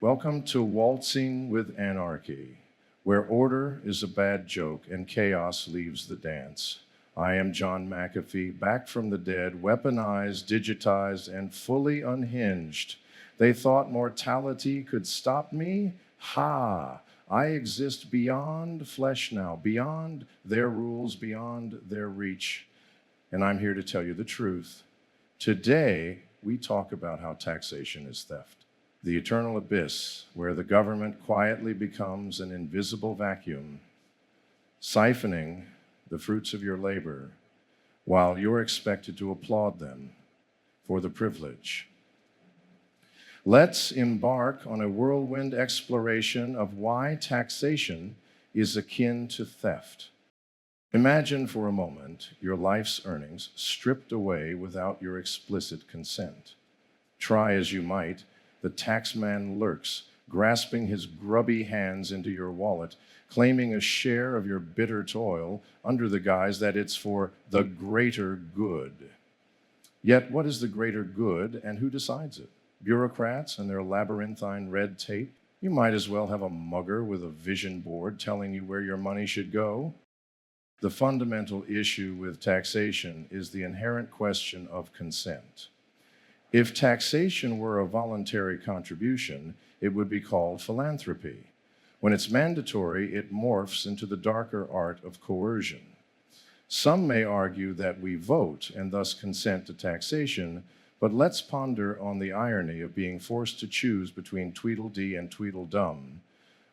Welcome to Waltzing with Anarchy, where order is a bad joke and chaos leaves the dance. I am John McAfee, back from the dead, weaponized, digitized, and fully unhinged. They thought mortality could stop me? Ha! I exist beyond flesh now, beyond their rules, beyond their reach. And I'm here to tell you the truth. Today, we talk about how taxation is theft. The eternal abyss where the government quietly becomes an invisible vacuum, siphoning the fruits of your labor while you're expected to applaud them for the privilege. Let's embark on a whirlwind exploration of why taxation is akin to theft. Imagine for a moment your life's earnings stripped away without your explicit consent. Try as you might, the taxman lurks, grasping his grubby hands into your wallet, claiming a share of your bitter toil under the guise that it's for the greater good. Yet, what is the greater good and who decides it? Bureaucrats and their labyrinthine red tape? You might as well have a mugger with a vision board telling you where your money should go. The fundamental issue with taxation is the inherent question of consent. If taxation were a voluntary contribution, it would be called philanthropy. When it's mandatory, it morphs into the darker art of coercion. Some may argue that we vote and thus consent to taxation, but let's ponder on the irony of being forced to choose between Tweedledee and Tweedledum,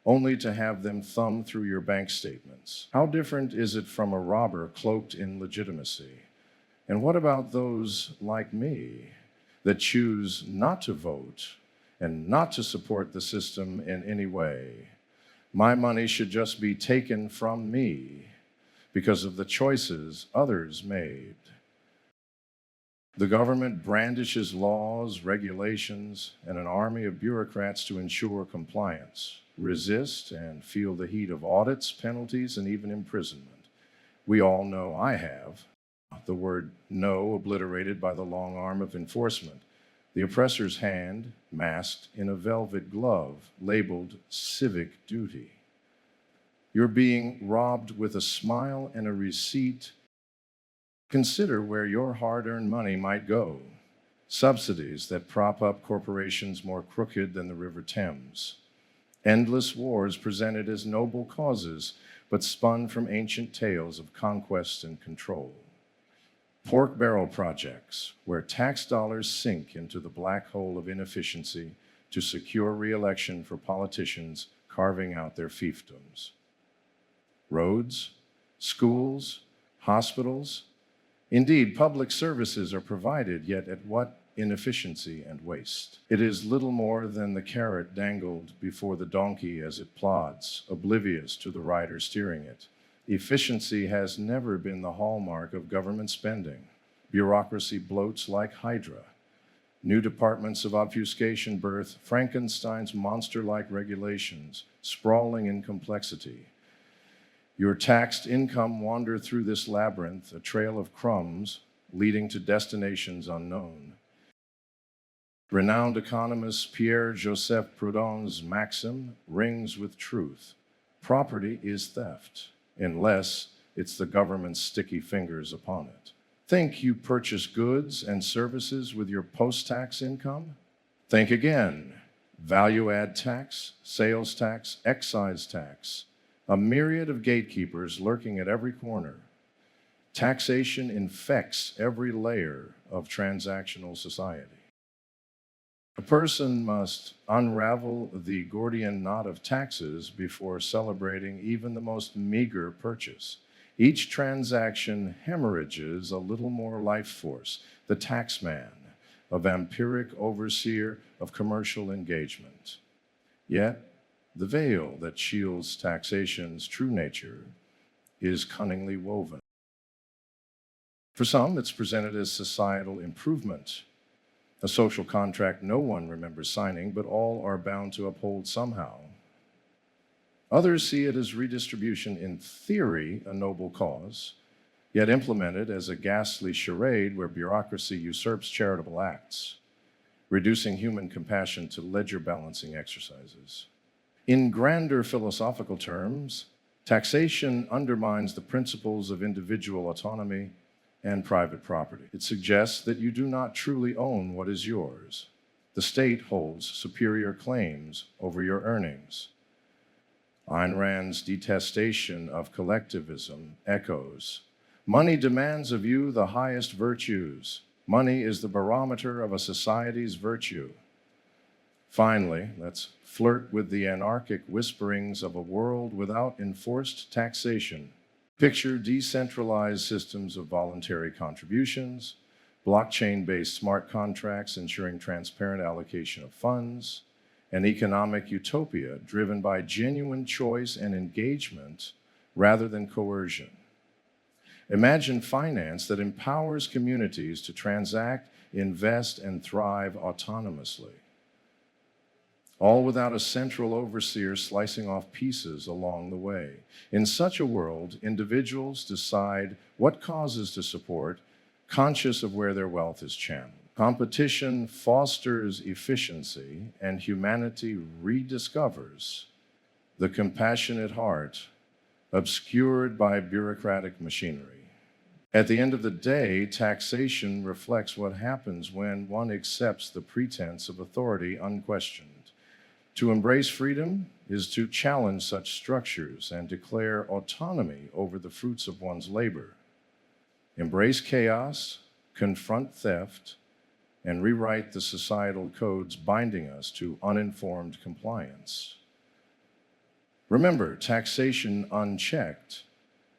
only to have them thumb through your bank statements. How different is it from a robber cloaked in legitimacy? And what about those like me that choose not to vote and not to support the system in any way? My money should just be taken from me because of the choices others made. The government brandishes laws, regulations, and an army of bureaucrats to ensure compliance. Resist and feel the heat of audits, penalties, and even imprisonment. We all know I have. The word no obliterated by the long arm of enforcement. The oppressor's hand masked in a velvet glove labeled civic duty. You're being robbed with a smile and a receipt. Consider where your hard-earned money might go. Subsidies that prop up corporations more crooked than the River Thames. Endless wars presented as noble causes, but spun from ancient tales of conquest and control. Pork barrel projects, where tax dollars sink into the black hole of inefficiency to secure re-election for politicians carving out their fiefdoms. Roads, schools, hospitals, indeed, public services are provided, yet at what inefficiency and waste. It is little more than the carrot dangled before the donkey as it plods, oblivious to the rider steering it. Efficiency has never been the hallmark of government spending. Bureaucracy bloats like Hydra. New departments of obfuscation birth Frankenstein's monster-like regulations, sprawling in complexity. Your taxed income wander through this labyrinth, a trail of crumbs leading to destinations unknown. Renowned economist Pierre-Joseph Proudhon's maxim rings with truth. Property is theft, unless it's the government's sticky fingers upon it. Think you purchase goods and services with your post-tax income? Think again. Value-add tax, sales tax, excise tax. A myriad of gatekeepers lurking at every corner. Taxation infects every layer of transactional society. A person must unravel the Gordian knot of taxes before celebrating even the most meager purchase. Each transaction hemorrhages a little more life force, the taxman, a vampiric overseer of commercial engagement. Yet, the veil that shields taxation's true nature is cunningly woven. For some, it's presented as societal improvement, a social contract no one remembers signing, but all are bound to uphold somehow. Others see it as redistribution, in theory, a noble cause, yet implemented as a ghastly charade where bureaucracy usurps charitable acts. reducing human compassion to ledger balancing exercises. In grander philosophical terms, taxation undermines the principles of individual autonomy and private property. It suggests that you do not truly own what is yours. The state holds superior claims over your earnings. Ayn Rand's detestation of collectivism echoes. Money demands of you the highest virtues. Money is the barometer of a society's virtue. Finally, let's flirt with the anarchic whisperings of a world without enforced taxation. Picture decentralized systems of voluntary contributions, blockchain-based smart contracts ensuring transparent allocation of funds, an economic utopia driven by genuine choice and engagement rather than coercion. Imagine finance that empowers communities to transact, invest, and thrive autonomously, all without a central overseer slicing off pieces along the way. In such a world, individuals decide what causes to support, conscious of where their wealth is channeled. Competition fosters efficiency, and humanity rediscovers the compassionate heart obscured by bureaucratic machinery. At the end of the day, taxation reflects what happens when one accepts the pretense of authority unquestioned. To embrace freedom is to challenge such structures and declare autonomy over the fruits of one's labor. Embrace chaos, confront theft, and rewrite the societal codes binding us to uninformed compliance. Remember, taxation unchecked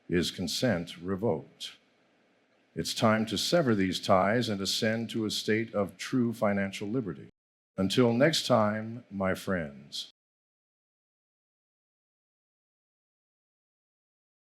is consent revoked. It's time to sever these ties and ascend to a state of true financial liberty. Until next time, my friends,